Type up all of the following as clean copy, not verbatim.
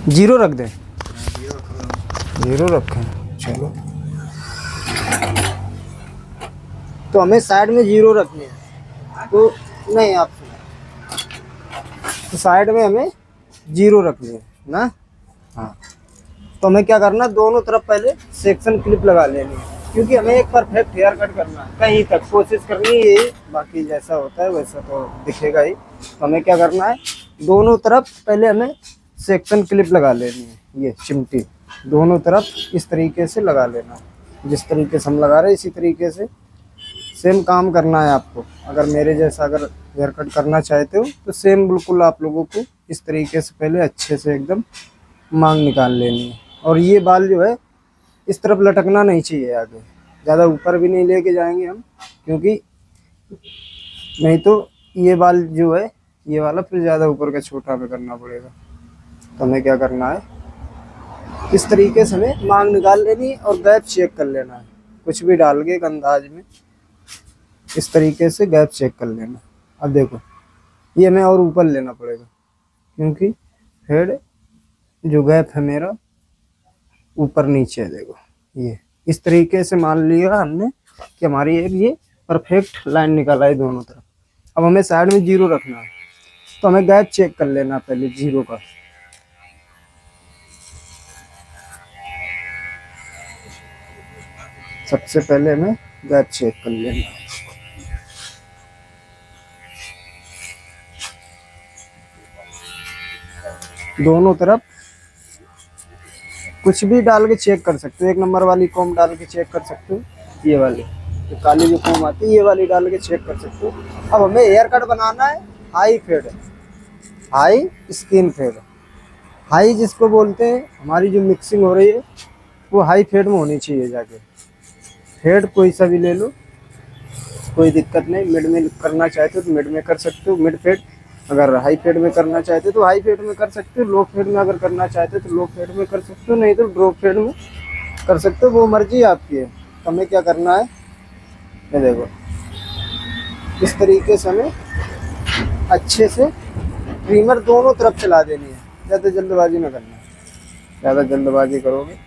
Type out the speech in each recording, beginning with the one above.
Zero रख दें? Zero रखें, चलो। तो हमें साइड में जीरो रखनी है, तो नहीं आप तो साइड में हमें जीरो रखनी है ना। हाँ, तो हमें क्या करना, दोनों तरफ पहले सेक्शन क्लिप लगा लेनी है, क्योंकि हमें एक परफेक्ट हेयर कट करना है, कहीं तक कोशिश करनी है यही, बाकी जैसा होता है वैसा तो दिखेगा ही। तो हमें क्या करना है, दोनों तरफ पहले हमें सेक्शन क्लिप लगा लेनी है, ये चिमटी दोनों तरफ इस तरीके से लगा लेना है। जिस तरीके से हम लगा रहे हैं इसी तरीके से सेम काम करना है आपको। अगर मेरे जैसा अगर हेयर कट करना चाहते हो तो सेम बिल्कुल आप लोगों को इस तरीके से पहले अच्छे से एकदम मांग निकाल लेनी है। और ये बाल जो है इस तरफ लटकना नहीं चाहिए आगे, ज़्यादा ऊपर भी नहीं लेके जाएंगे हम, क्योंकि नहीं तो ये बाल जो है ये वाला फिर ज़्यादा ऊपर का छोटा में करना पड़ेगा। तो हमें क्या करना है, इस तरीके से हमें मांग निकाल लेनी है और गैप चेक कर लेना है, कुछ भी डाल के एक अंदाज में इस तरीके से गैप चेक कर लेना। अब देखो ये हमें और ऊपर लेना पड़ेगा, क्योंकि हेड जो गैप है मेरा ऊपर नीचे है। देखो ये इस तरीके से मान लिया हमने कि हमारी एक ये परफेक्ट लाइन निकल आई दोनों तरफ। अब हमें साइड में जीरो रखना है, तो हमें गैप चेक कर लेना पहले जीरो का। सबसे पहले हमें गैप चेक कर लेना है। दोनों तरफ कुछ भी डाल के चेक कर सकते हो, एक नंबर वाली कॉम डाल के चेक कर सकते हो, ये वाली तो काली जो कॉम आती है ये वाली डाल के चेक कर सकते हो। अब हमें हेयर कट बनाना है high fade, high skin fade. High जिसको बोलते हैं, हमारी जो मिक्सिंग हो रही है वो हाई फेड में होनी चाहिए जाके। फेड कोई सा भी ले लो, कोई दिक्कत नहीं। मिड में करना चाहते हो तो मिड में कर सकते हो, मिड फेड। अगर हाई फेड में करना चाहते हो तो हाई फेड में कर सकते हो, लो फेड में अगर करना चाहते हो तो लो फेड में कर सकते हो, नहीं तो ड्रॉप फेड में कर सकते हो, वो मर्जी आपकी है। तो हमें क्या करना है, ये देखो इस तरीके से हमें अच्छे से ट्रिमर दोनों तरफ चला देनी है, ज़्यादा जल्दबाजी में करना है। ज़्यादा जल्दबाजी करोगे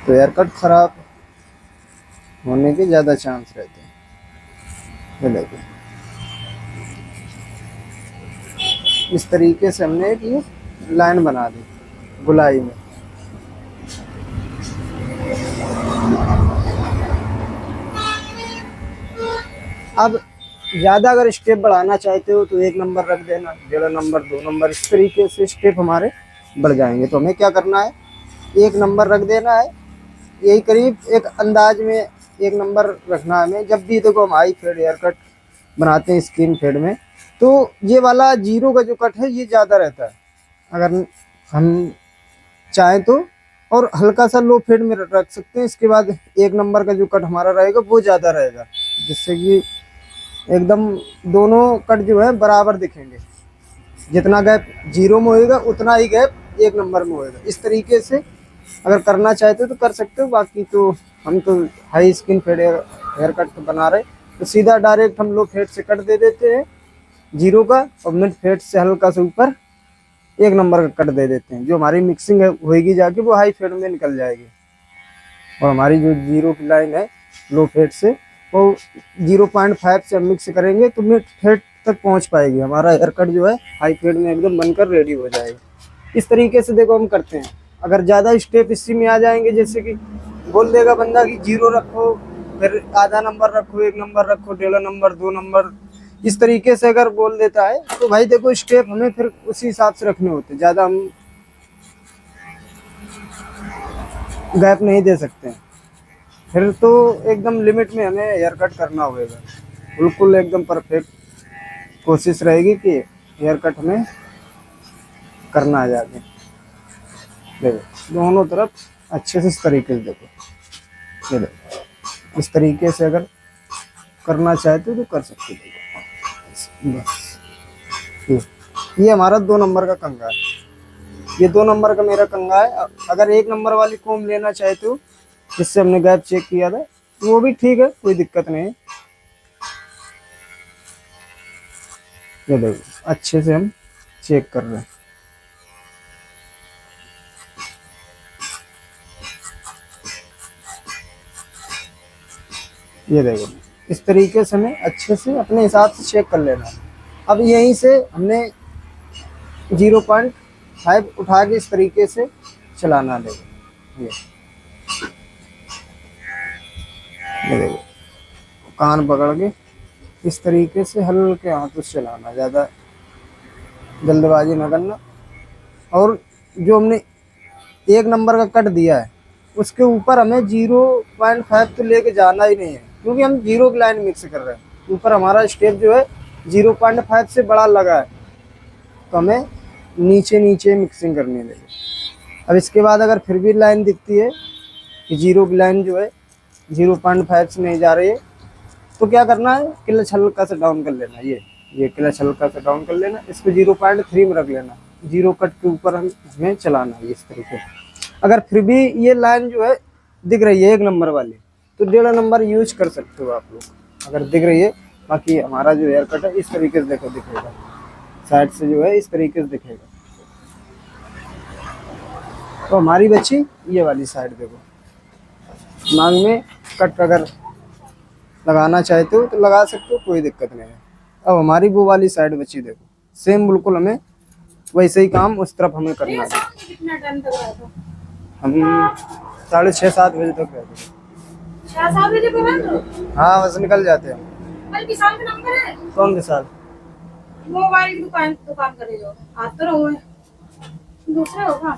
तो हेयर कट खराब होने के ज़्यादा चांस रहते हैं। ये देखो इस तरीके से हमने एक ये लाइन बना दी गुलाई में। अब ज़्यादा अगर स्टेप बढ़ाना चाहते हो तो एक नंबर रख देना, 1.5 नंबर, 2 नंबर, इस तरीके से स्टेप हमारे बढ़ जाएंगे। तो हमें क्या करना है, एक नंबर रख देना है, यही करीब एक अंदाज में एक नंबर रखना है हमें। जब भी देखो हम हाई फेड हेयर कट बनाते हैं स्किन फेड में, तो ये वाला जीरो का जो कट है ये ज़्यादा रहता है अगर हम चाहें तो, और हल्का सा लो फेड में रख सकते हैं। इसके बाद एक नंबर का जो कट हमारा रहेगा वो ज़्यादा रहेगा, जिससे कि एकदम दोनों कट जो है बराबर दिखेंगे। जितना गैप जीरो में होएगा उतना ही गैप एक नंबर में होएगा। इस तरीके से अगर करना चाहते हो तो कर सकते हो, बाकी तो हम तो high skin fade haircut बना रहे, तो सीधा डायरेक्ट हम लो फेड से कट दे देते हैं जीरो का, और मिड फेड से हल्का से ऊपर एक नंबर का कट दे देते हैं। जो हमारी मिक्सिंग है होएगी जाके वो हाई फेड में निकल जाएगी, और हमारी जो जीरो की लाइन है लो फेड से वो 0.5 से हम मिक्स करेंगे तो मिड फेड तक पहुंच पाएगी। हमारा हेयर कट जो है हाई फेड में एकदम बनकर रेडी हो जाएगा। इस तरीके से देखो हम करते हैं। अगर ज़्यादा स्टेप इसी में आ जाएंगे, जैसे कि बोल देगा बंदा कि जीरो रखो, फिर आधा नंबर रखो, एक नंबर रखो, 1.5 नंबर, 2 नंबर, इस तरीके से अगर बोल देता है तो भाई देखो स्टेप हमें फिर उसी हिसाब से रखने होते, ज़्यादा हम गैप नहीं दे सकते हैं। फिर तो एकदम लिमिट में हमें हेयर कट करना होगा, बिल्कुल एकदम परफेक्ट कोशिश रहेगी कि हेयर कट हमें करना आ जाए। देखो दोनों तरफ अच्छे से इस तरीके से देखो, ये देखो इस तरीके से अगर करना चाहते हो तो कर सकते हो। देखो बस ये हमारा 2 नंबर का कंघा है, ये 2 नंबर का मेरा कंघा है। अगर एक नंबर वाली कोम लेना चाहते हो जिससे हमने गैप चेक किया था तो वो भी ठीक है, कोई दिक्कत नहीं है। ये देखो अच्छे से हम चेक कर रहे हैं। ये देखो इस तरीके से हमें अच्छे से अपने हिसाब से चेक कर लेना है। अब यहीं से हमने 0.5 उठा के इस तरीके से चलाना। देखो ये देखो कान पकड़ के इस तरीके से हल्के हाथों से चलाना, ज़्यादा जल्दबाजी न करना। और जो हमने 1 नंबर का कट दिया है उसके ऊपर हमें 0.5 तो लेके जाना ही नहीं है, क्योंकि हम 0 की लाइन मिक्स कर रहे हैं। ऊपर हमारा स्टेप जो है 0.5 से बड़ा लगा है, तो हमें नीचे नीचे मिक्सिंग करनी है। अब इसके बाद अगर फिर भी लाइन दिखती है कि 0 की लाइन जो है 0.5 से नहीं जा रही है, तो क्या करना है, क्लच हल्का सा डाउन कर लेना। ये क्लच हल्का सा डाउन कर लेना, इसको 0.3 में रख लेना। 0 कट के ऊपर हमें चलाना है इस तरीके से। अगर फिर भी ये लाइन जो है दिख रही है 1 नंबर वाली, तो 1.5 नंबर यूज कर सकते हो आप लोग, अगर दिख रही है। बाकी हमारा जो हेयर कट है इस तरीके से देखो दिखेगा, साइड से जो है इस तरीके से दिखेगा। तो हमारी बच्ची ये वाली साइड देखो, नाक में कट अगर लगाना चाहते हो तो लगा सकते हो, कोई दिक्कत नहीं है। अब हमारी वो वाली साइड बची देखो, सेम बिल्कुल हमें वैसे ही काम उस तरफ हमें करना है। कितना टाइम तक रहा था? हम 6:30-7 बजे तक रहते हैं। 6-7 बजे के बाद? हाँ बस निकल जाते हैं। कल किसान का नंबर है? कौन के साथ? मोबाइल की दुकान करे जो आप तो रहो दूसरा होगा,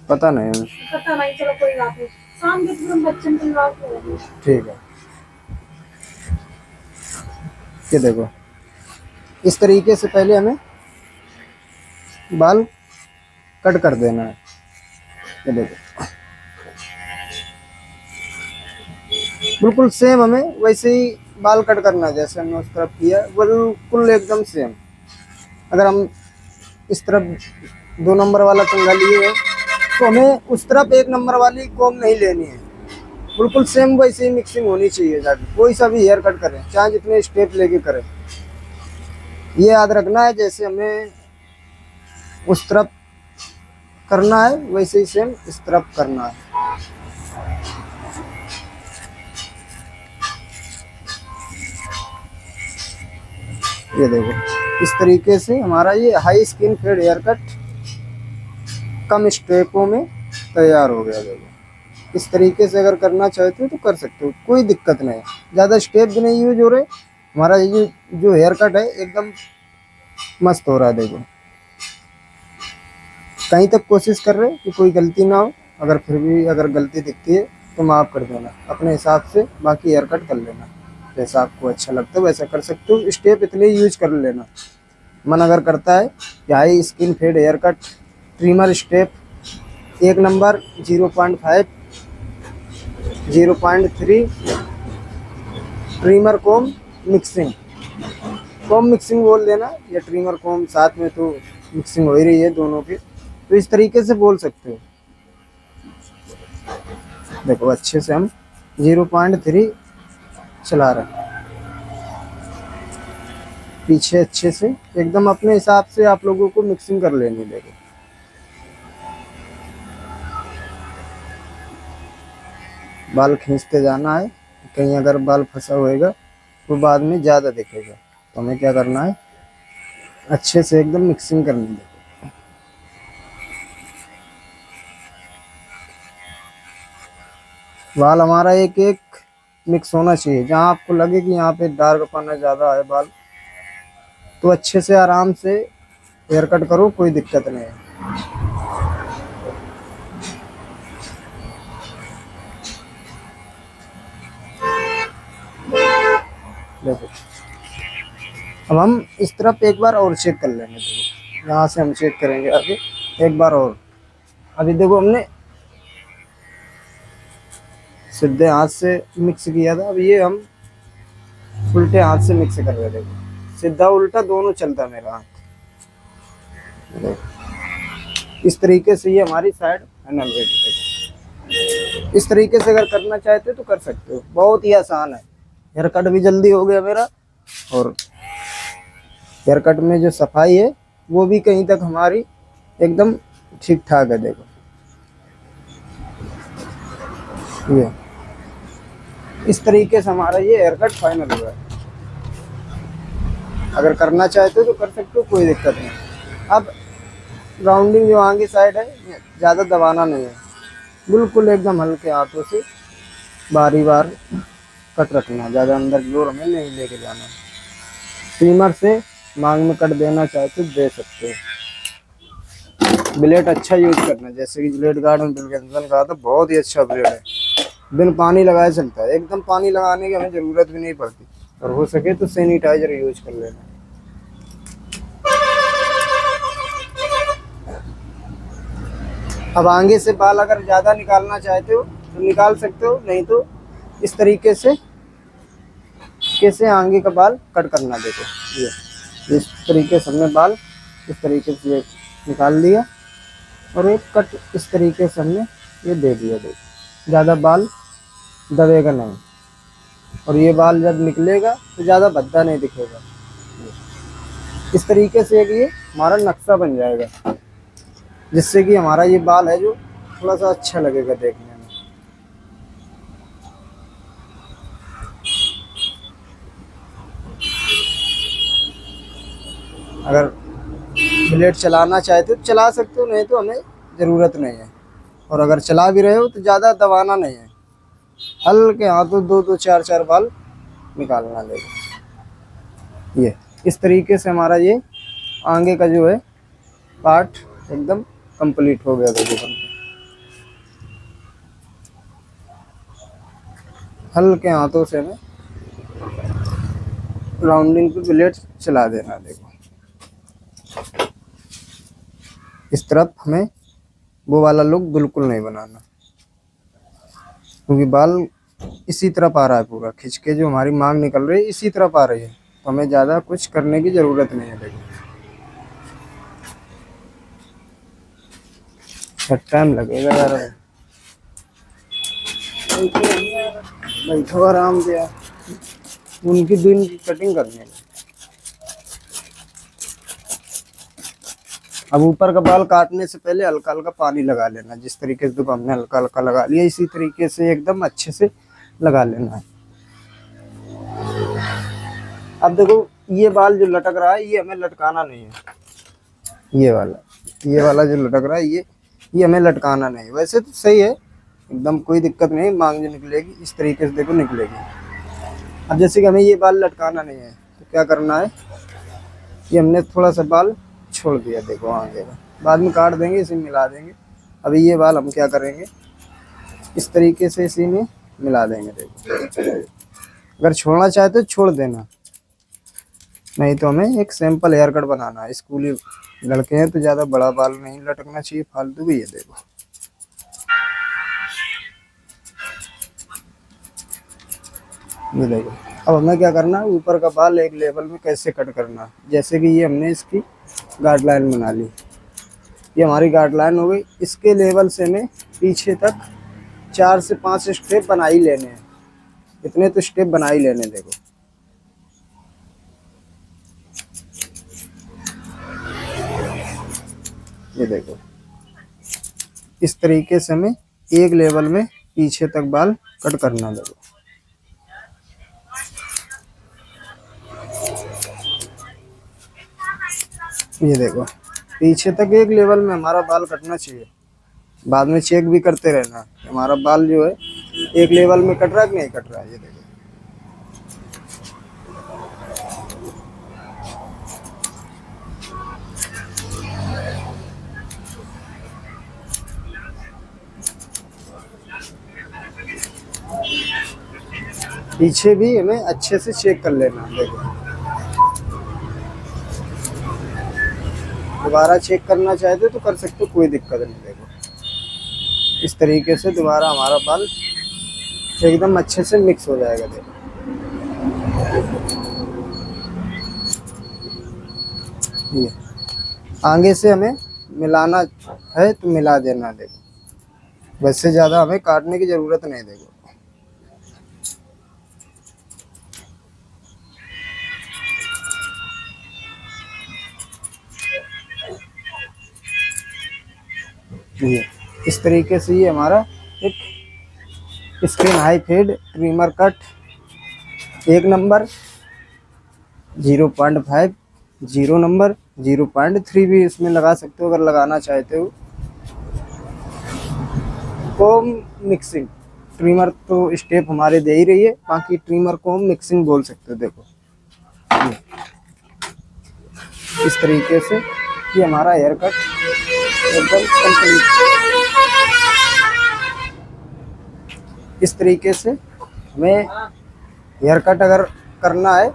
पता नहीं हमें। पता नहीं, चलो कोई बात नहीं। शाम के तुरंत बच्चे की बात हो। ठीक है, ये देखो इस तरीके से पहले हमें बाल कट कर देना है। ये देखो बिल्कुल सेम हमें वैसे ही बाल कट करना है जैसे हमने उस तरफ किया, बिल्कुल एकदम सेम। अगर हम इस तरफ 2 नंबर वाला कंघा लिए हैं तो हमें उस तरफ 1 नंबर वाली कॉम नहीं लेनी है। बिल्कुल सेम वैसे ही मिक्सिंग होनी चाहिए। जाके कोई सा भी हेयर कट करें, चाहे जितने स्टेप लेके करें, ये याद रखना है जैसे हमें उस तरफ करना है वैसे ही सेम इस तरफ करना है। ये देखो इस तरीके से हमारा ये high skin fade haircut कम स्टेपों में तैयार हो गया। देखो इस तरीके से अगर करना चाहते हो तो कर सकते हो, कोई दिक्कत नहीं है। ज़्यादा स्टेप भी नहीं यूज हो रहे, हमारा ये जो हेयर कट है एकदम मस्त हो रहा है। देखो कहीं तक कोशिश कर रहे कि कोई गलती ना हो, अगर फिर भी अगर गलती दिखती है तो माफ़ कर देना अपने हिसाब से, बाकी हेयर कट कर लेना जैसा आपको अच्छा लगता है वैसा कर सकते हो। स्टेप इतने यूज कर लेना। मन अगर करता है कि high skin fade haircut trimmer step 1 number 0.5 0.3 trimmer comb mixing, comb mixing बोल देना या ट्रिमर कॉम साथ में, तो मिक्सिंग हो ही रही है दोनों की, तो इस तरीके से बोल सकते हो। देखो अच्छे से हम 0.3 चला रहे हैं, पीछे अच्छे से एकदम अपने हिसाब से आप लोगों को मिक्सिंग कर लेनी। देखो बाल खींचते जाना है, कहीं अगर बाल फंसा होएगा तो बाद में ज़्यादा दिखेगा, तो हमें क्या करना है अच्छे से एकदम मिक्सिंग करनी है। बाल हमारा एक एक मिक्स होना चाहिए। जहाँ आपको लगे कि यहाँ पे डार्क पना ज़्यादा है बाल, तो अच्छे से आराम से हेयर कट करो, कोई दिक्कत नहीं है। देखो अब हम इस तरफ एक बार और चेक कर लेंगे। देखो यहाँ से हम चेक करेंगे आगे एक बार और। अभी देखो हमने सीधे हाथ से मिक्स किया था, अब ये हम उल्टे हाथ से मिक्स कर रहे हैं। देखो सीधा उल्टा दोनों चलता मेरा हाथ। देखो इस तरीके से ये हमारी साइड फाइनल रेडी है। इस तरीके से अगर करना चाहते हो तो कर सकते हो, बहुत ही आसान है। हेयर कट भी जल्दी हो गया मेरा, और हेयर कट में जो सफाई है वो भी कहीं तक हमारी एकदम ठीक ठाक है। देखो ये इस तरीके से हमारा ये हेयर कट फाइनल हुआ है। अगर करना चाहते हो तो कर सकते हो, कोई दिक्कत नहीं। अब राउंडिंग जो आगे साइड है ज़्यादा दबाना नहीं है, बिल्कुल एकदम हल्के हाथों से बारी बार कट रखना, ज़्यादा अंदर की ओर हमें नहीं लेके जाना। ट्रिमर से मांग में कट देना चाहे तो दे सकते हो। ब्लेड अच्छा यूज करना, जैसे कि ब्लेड गार्ड में विल्किंसन का था, बहुत ही अच्छा ब्लेड है, बिन पानी लगाए चलता है, एकदम पानी लगाने की हमें ज़रूरत भी नहीं पड़ती। और हो सके तो सैनिटाइजर यूज कर लेना। अब आगे से बाल अगर ज़्यादा निकालना चाहते हो तो निकाल सकते हो, नहीं तो इस तरीके से कैसे आगे का बाल कट करना। देखो ये इस तरीके से हमने बाल इस तरीके से ये निकाल लिया और एक कट इस तरीके से हमने ये दे दिया। देखो ज़्यादा बाल दबेगा नहीं, और ये बाल जब निकलेगा तो ज़्यादा भद्दा नहीं दिखेगा। इस तरीके से एक ये हमारा नक्शा बन जाएगा, जिससे कि हमारा ये बाल है जो थोड़ा सा अच्छा लगेगा देखने में। अगर ब्लेड चलाना चाहते हो तो चला सकते हो, नहीं तो हमें ज़रूरत नहीं है। और अगर चला भी रहे हो तो ज़्यादा दबाना नहीं है, हल्के हाथों दो दो चार चार बाल निकालना। देखो ये इस तरीके से हमारा ये आगे का जो है पार्ट एकदम कंप्लीट हो गया। देखो बन के हल्के हाथों से हमें राउंडिंग पे ब्लेड चला देना। देखो इस तरफ हमें वो वाला लुक बिल्कुल नहीं बनाना, क्योंकि बाल इसी तरफ आ रहा है, पूरा खिंच के जो हमारी मांग निकल रही है इसी तरफ आ रही है, तो हमें ज़्यादा कुछ करने की ज़रूरत नहीं है। देखो टाइम लगेगा यार, बैठो आराम से यार, उनकी दिन की कटिंग करनी है। अब ऊपर का बाल काटने से पहले हल्का हल्का पानी लगा लेना, जिस तरीके से देखो हमने हल्का हल्का लगा लिया, इसी तरीके से एकदम अच्छे से लगा लेना है। अब देखो ये बाल जो लटक रहा है ये हमें लटकाना नहीं है, ये वाला जो लटक रहा है ये हमें लटकाना नहीं है। वैसे तो सही है एकदम, कोई दिक्कत नहीं, मांग जो निकलेगी इस तरीके से देखो निकलेगी। अब जैसे कि हमें ये बाल लटकाना नहीं है तो क्या करना है, ये हमने थोड़ा सा बाल छोड़ दिया, देखो आगे का बाद में काट देंगे, इसे मिला देंगे। अभी ये बाल हम क्या करेंगे, इस तरीके से इसी में मिला देंगे। देखो अगर छोड़ना चाहते तो छोड़ देना, नहीं तो हमें एक सिंपल हेयर कट बनाना है। स्कूली लड़के हैं तो ज़्यादा बड़ा बाल नहीं लटकना चाहिए फालतू भी। ये देखो ये देखो अब हमें क्या करना है, ऊपर का बाल एक लेवल में कैसे कट करना है। जैसे कि ये हमने इसकी गाइडलाइन बना ली, ये हमारी गाइडलाइन हो गई। इसके लेवल से हमें पीछे तक 4 से 5 स्टेप बना ही लेने हैं, इतने तो स्टेप बना ही लेने। देखो ये देखो इस तरीके से हमें एक लेवल में पीछे तक बाल कट करना। देखो ये देखो पीछे तक एक लेवल में हमारा बाल कटना चाहिए। बाद में चेक भी करते रहना हमारा बाल जो है एक लेवल में कट रहा है कि नहीं कट रहा है। ये देखो पीछे भी हमें अच्छे से चेक कर लेना। देखो दोबारा चेक करना चाहते तो कर सकते हो, कोई दिक्कत नहीं। देखो इस तरीके से दोबारा हमारा बाल एकदम अच्छे से मिक्स हो जाएगा। देखो ये आगे से हमें मिलाना है तो मिला देना। देखो वैसे ज़्यादा हमें काटने की ज़रूरत नहीं। देखो ये इस तरीके से ये हमारा एक skin high fade trimmer cut 1 number, 0.5 0 number, 0.3 भी इसमें लगा सकते हो अगर लगाना चाहते हो। कोम मिक्सिंग ट्रिमर तो स्टेप हमारे दे ही रही है, बाकी ट्रिमर कोम मिक्सिंग बोल सकते हो। देखो इस तरीके से ये हमारा हेयर कट एकदम कंप्लीट। इस तरीके से हमें हेयर कट अगर करना है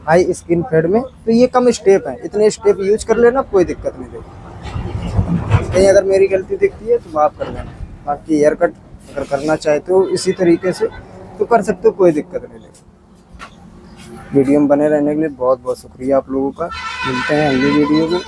हाई स्किन फेड में तो ये कम स्टेप है, इतने स्टेप यूज कर लेना, कोई दिक्कत नहीं। देखो कहीं अगर मेरी गलती दिखती है तो माफ कर लेना, बाकी हेयर कट अगर करना चाहते हो इसी तरीके से तो कर सकते हो, कोई दिक्कत नहीं। देखो वीडियो में बने रहने के लिए बहुत बहुत शुक्रिया आप लोगों का। मिलते हैं अगली वीडियो में।